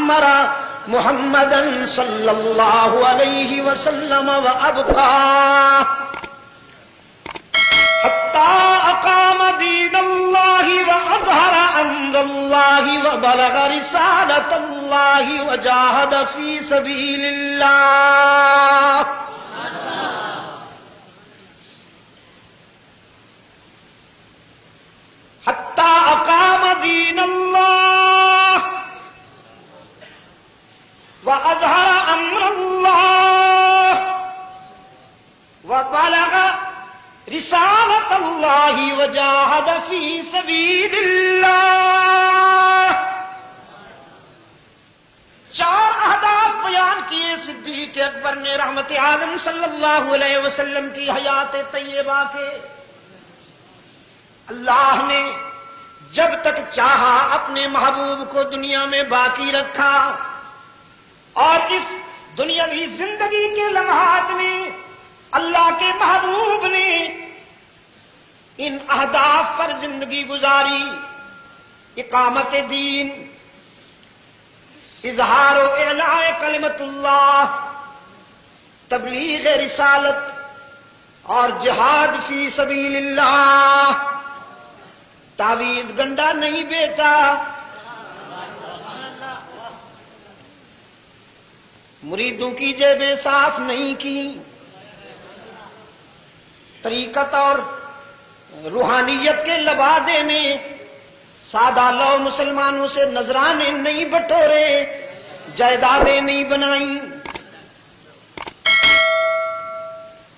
وعمر محمدا صلی اللہ علیہ وسلم وابقاه حتى اقام دین اللہ واظہر امر اللہ وبلغ رسالۃ اللہ وجاہد فی سبیل اللہ. حتى اقام دین اللہ واظہر امر اللہ وبلغ رسالۃ اللہ وجاہد فی سبیل اللہ. 4 اہداف بیان کیے صدیق اکبر نے رحمت عالم صلی اللہ علیہ وسلم کی حیات طیبہ کے. اللہ نے جب تک چاہا اپنے محبوب کو دنیا میں باقی رکھا اور اس دنیاوی زندگی کے لمحات میں اللہ کے محبوب نے ان اہداف پر زندگی گزاری. اقامت دین، اظہار و اعلاء کلمت اللہ، تبلیغ رسالت اور جہاد فی سبیل اللہ. تعویذ گنڈا نہیں بیچا، مریدوں کی جیبیں صاف نہیں کی، طریقت اور روحانیت کے لبادے میں سادہ لو مسلمانوں سے نذرانے نہیں بٹورے، جائیدادیں نہیں بنائیں.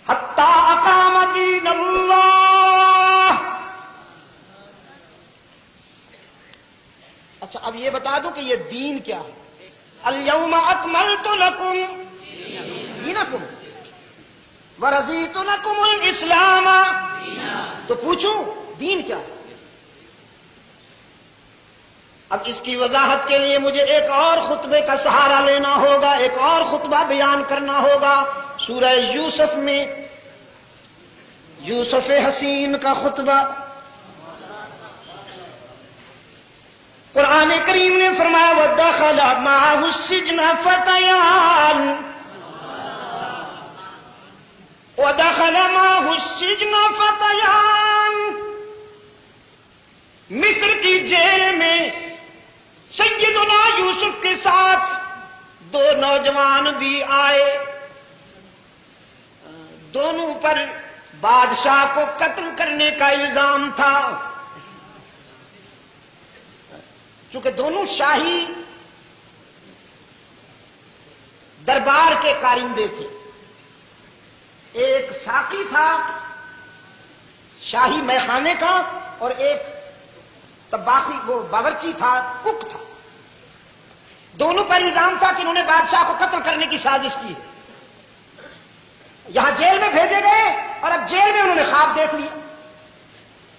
حتی اقام دین اللہ. اچھا اب یہ بتا دوں کہ یہ دین کیا ہے. الیوم اکملت لکم دینکم ورضیت لکم الاسلام. تو پوچھوں دین کیا ہے؟ اب اس کی وضاحت کے لیے مجھے ایک اور خطبے کا سہارا لینا ہوگا، ایک اور خطبہ بیان کرنا ہوگا. سورہ یوسف میں یوسف حسین کا خطبہ قرآن کریم نے فرمایا وَدَخَلَ مَعَهُ السِّجْنَ فَتَيَانِ وَدَخَلَ مَعَهُ السِّجْنَ فَتَيَانِ. مصر کی جیل میں سیدنا یوسف کے ساتھ 2 نوجوان بھی آئے. دونوں پر بادشاہ کو قتل کرنے کا الزام تھا، چونکہ دونوں شاہی دربار کے کارندے تھے. ایک ساقی تھا شاہی میخانے کا اور ایک طباخی وہ باورچی تھا، کک تھا. دونوں پر الزام تھا کہ انہوں نے بادشاہ کو قتل کرنے کی سازش کی. یہاں جیل میں بھیجے گئے اور اب جیل میں انہوں نے خواب دیکھ لیا.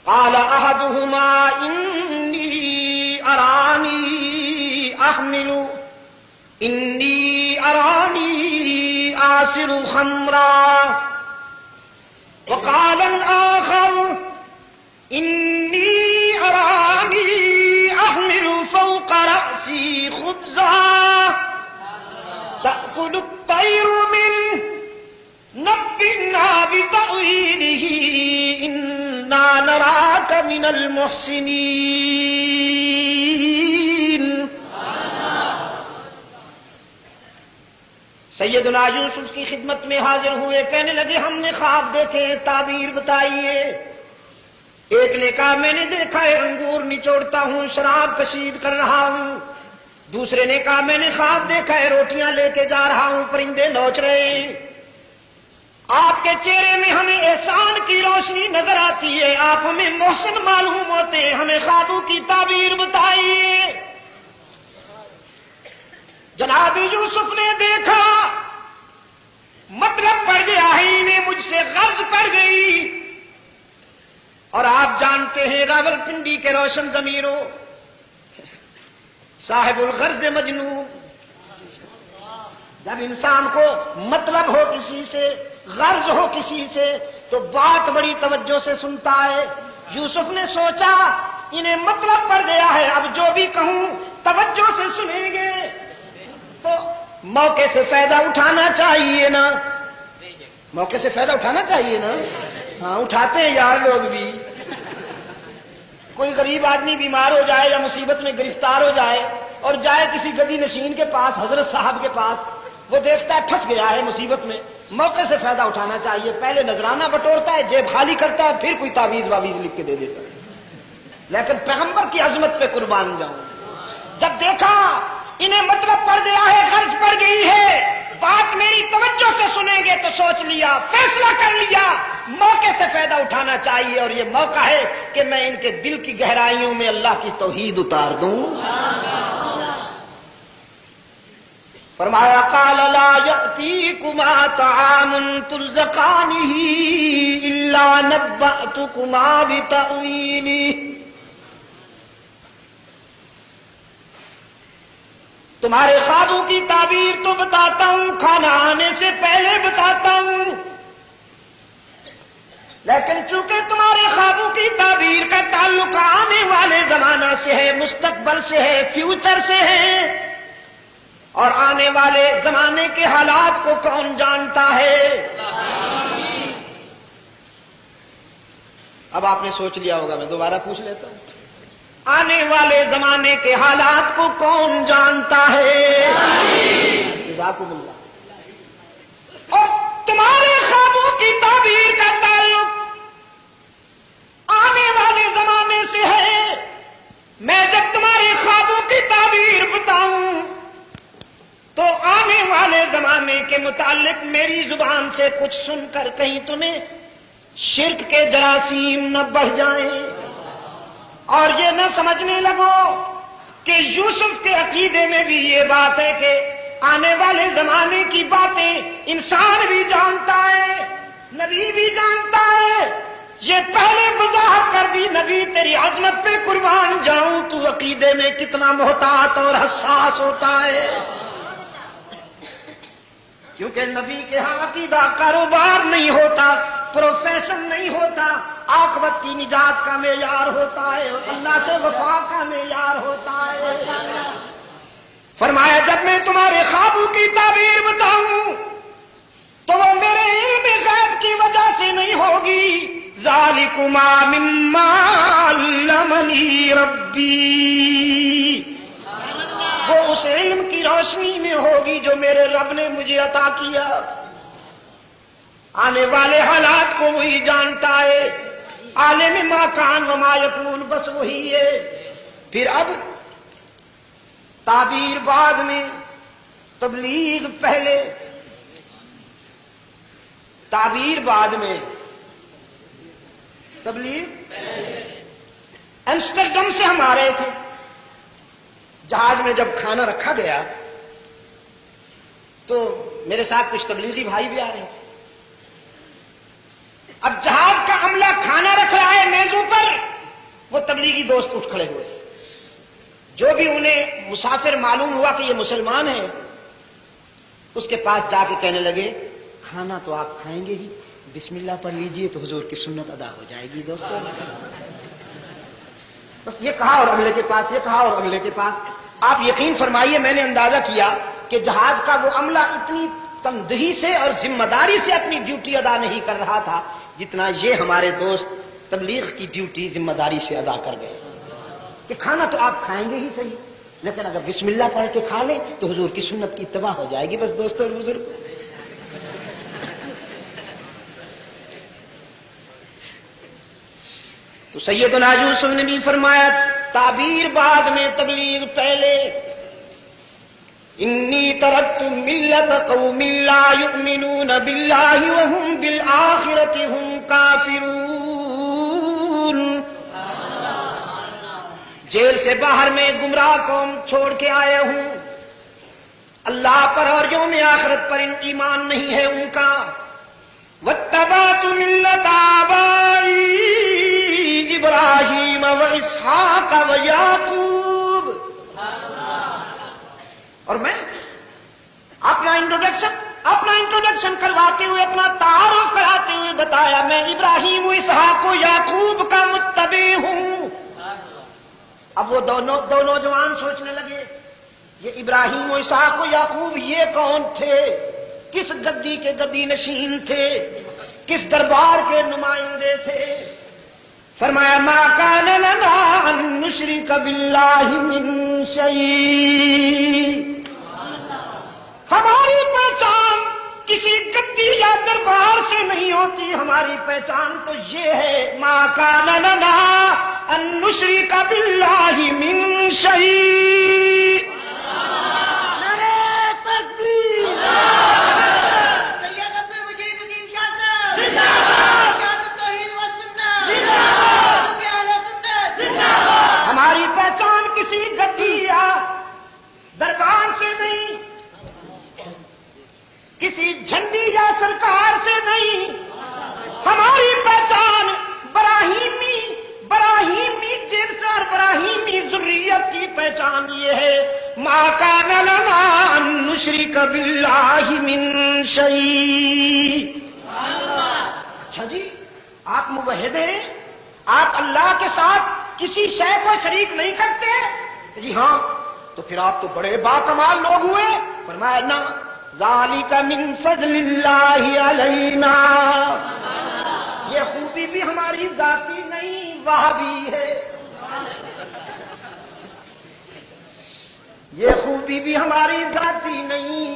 قال احدهما انی ارانی آسر خمرا وقال الآخر انی ارانی احمل فوق رأسی خبزا تأکل الطیر منه نبئنا بتأویلہ انا نراک من المحسنین. سیدنا یوسف کی خدمت میں حاضر ہوئے، کہنے لگے ہم نے خواب دیکھے، تعبیر بتائیے. ایک نے کہا میں نے دیکھا ہے انگور نچوڑتا ہوں، شراب کشید کر رہا ہوں. دوسرے نے کہا میں نے خواب دیکھا ہے روٹیاں لے کے جا رہا ہوں، پرندے نوچ رہے ہیں. آپ کے چہرے میں ہمیں احسان کی روشنی نظر آتی ہے، آپ ہمیں محسن معلوم ہوتے ہیں، ہمیں خوابوں کی تعبیر بتائیے. جناب یوسف نے دیکھا مطلب پڑ گیا ہے، انہیں مجھ سے غرض پڑ گئی. اور آپ جانتے ہیں راولپنڈی کے روشن ضمیروں، صاحب الغرض مجنون. جب انسان کو مطلب ہو کسی سے، غرض ہو کسی سے، تو بات بڑی توجہ سے سنتا ہے. یوسف نے سوچا انہیں مطلب پڑ گیا ہے، اب جو بھی کہوں توجہ سے سنیں گے. موقع سے فائدہ اٹھانا چاہیے نا، موقع سے فائدہ اٹھانا چاہیے نا. ہاں اٹھاتے ہیں یار لوگ بھی. کوئی غریب آدمی بیمار ہو جائے یا مصیبت میں گرفتار ہو جائے اور جائے کسی گدی نشین کے پاس، حضرت صاحب کے پاس، وہ دیکھتا ہے پھنس گیا ہے مصیبت میں، موقع سے فائدہ اٹھانا چاہیے. پہلے نذرانہ بٹورتا ہے، جیب خالی کرتا ہے، پھر کوئی تعویذ واویز لکھ کے دے دیتا ہے. لیکن پیغمبر کی عظمت پہ قربان جاؤں. جب دیکھا انہیں مطلب پڑ گیا ہے، غرض پڑ گئی ہے، بات میری توجہ سے سنیں گے تو سوچ لیا، فیصلہ کر لیا موقع سے فائدہ اٹھانا چاہیے. اور یہ موقع ہے کہ میں ان کے دل کی گہرائیوں میں اللہ کی توحید اتار دوں. فرمایا قال لا یأتیکما طعام ترزقانہ الا نبأتکما بتأویلہ. تمہارے خوابوں کی تعبیر تو بتاتا ہوں، کھانا آنے سے پہلے بتاتا ہوں، لیکن چونکہ تمہارے خوابوں کی تعبیر کا تعلق آنے والے زمانہ سے ہے، مستقبل سے ہے، فیوچر سے ہے، اور آنے والے زمانے کے حالات کو کون جانتا ہے. اب آپ نے سوچ لیا ہوگا، میں دوبارہ پوچھ لیتا ہوں. آنے والے زمانے کے حالات کو کون جانتا ہے؟ جزاکم اللہ. اور تمہارے خوابوں کی تعبیر کا تعلق آنے والے زمانے سے ہے. میں جب تمہارے خوابوں کی تعبیر بتاؤں تو آنے والے زمانے کے متعلق میری زبان سے کچھ سن کر کہیں تمہیں شرک کے جراثیم نہ بڑھ جائیں اور یہ نہ سمجھنے لگو کہ یوسف کے عقیدے میں بھی یہ بات ہے کہ آنے والے زمانے کی باتیں انسان بھی جانتا ہے، نبی بھی جانتا ہے. یہ پہلے وضاحت کر دی، نبی تیری عظمت پہ قربان جاؤں، تو عقیدے میں کتنا محتاط اور حساس ہوتا ہے. کیونکہ نبی کے ہاں عقیدہ کاروبار نہیں ہوتا، پروفیشن نہیں ہوتا، عاقبت کی نجات کا معیار ہوتا ہے، اللہ سے وفا کا معیار ہوتا ہے. فرمایا جب میں تمہارے خوابوں کی تعبیر بتاؤں تو وہ میرے علم غیب کی وجہ سے نہیں ہوگی. ذالکما مما علمنی ربی، وہ اس علم کی روشنی میں ہوگی جو میرے رب نے مجھے عطا کیا. آنے والے حالات کو وہی جانتا ہے، عالم ما کان وما یکون، بس وہی ہے. پھر اب تعبیر بعد میں، تبلیغ پہلے. تعبیر بعد میں، تبلیغ. ایمسٹرڈم سے ہم آ رہے تھے، جہاز میں جب کھانا رکھا گیا تو میرے ساتھ کچھ تبلیغی بھائی بھی آ رہے تھے. اب جہاز کا عملہ کھانا رکھ رہا ہے میزوں پر، وہ تبلیغی دوست اٹھ کھڑے ہوئے. جو بھی انہیں مسافر معلوم ہوا کہ یہ مسلمان ہیں، اس کے پاس جا کے کہنے لگے کھانا تو آپ کھائیں گے ہی، بسم اللہ پڑھ لیجئے تو حضور کی سنت ادا ہو جائے گی. دوستوں بس یہ کہا اور اگلے کے پاس، یہ کہا اور اگلے کے پاس. آپ یقین فرمائیے میں نے اندازہ کیا کہ جہاز کا وہ عملہ اتنی تندہی سے اور ذمہ داری سے اپنی ڈیوٹی ادا نہیں کر رہا تھا جتنا یہ ہمارے دوست تبلیغ کی ڈیوٹی ذمہ داری سے ادا کر گئے. کہ کھانا تو آپ کھائیں گے ہی صحیح، لیکن اگر بسم اللہ پڑھ کے کھا لیں تو حضور کی سنت کی اتباع ہو جائے گی. بس دوستوں اور بزرگ، تو سیدنا یوسف نے بھی فرمایا تعبیر بعد میں، تبلیغ پہلے. انی ترکت ملت قوم لا یؤمنون باللہ وهم بالآخرۃ هم کافرون. جیل سے باہر میں گمراہ قوم چھوڑ کے آیا ہوں، اللہ پر اور یوم آخرت پر ان ایمان نہیں ہے ان کا. واتبعت ملت آبائی ابراہیم واسحاق ویعقوب. اور میں اپنا انٹروڈکشن کرواتے ہوئے، اپنا تعارف کراتے ہوئے بتایا میں ابراہیم و اسحاق و یعقوب کا متبع ہوں. اب وہ دو نوجوان سوچنے لگے یہ ابراہیم و اسحاق و یعقوب یہ کون تھے؟ کس گدی کے گدی نشین تھے؟ کس دربار کے نمائندے تھے؟ فرمایا ما کان لنا ان نشرک باللہ من شیء، ہماری پہچان کسی گدی یا دربار سے نہیں ہوتی، ہماری پہچان تو یہ ہے ما کان لنا ان نشرک باللہ من شیء۔ ہماری پہچان کسی گدی یا دربار سے نہیں، کسی جھنڈی یا سرکار سے نہیں، ہماری پہچان براہیمی جنس اور براہیمی ذریت کی پہچان یہ ہے ما کان لنا ان نشرک باللہ من شیء۔ اچھا جی، آپ موحد ہیں، آپ اللہ کے ساتھ کسی شے کو شریک نہیں کرتے؟ جی ہاں، تو پھر آپ تو بڑے باکمال لوگ ہوئے۔ فرمایا نا ذالک من فضل اللہ علینا، یہ خوبی بھی ہماری ذاتی نہیں وہابی ہے، یہ خوبی بھی ہماری ذاتی نہیں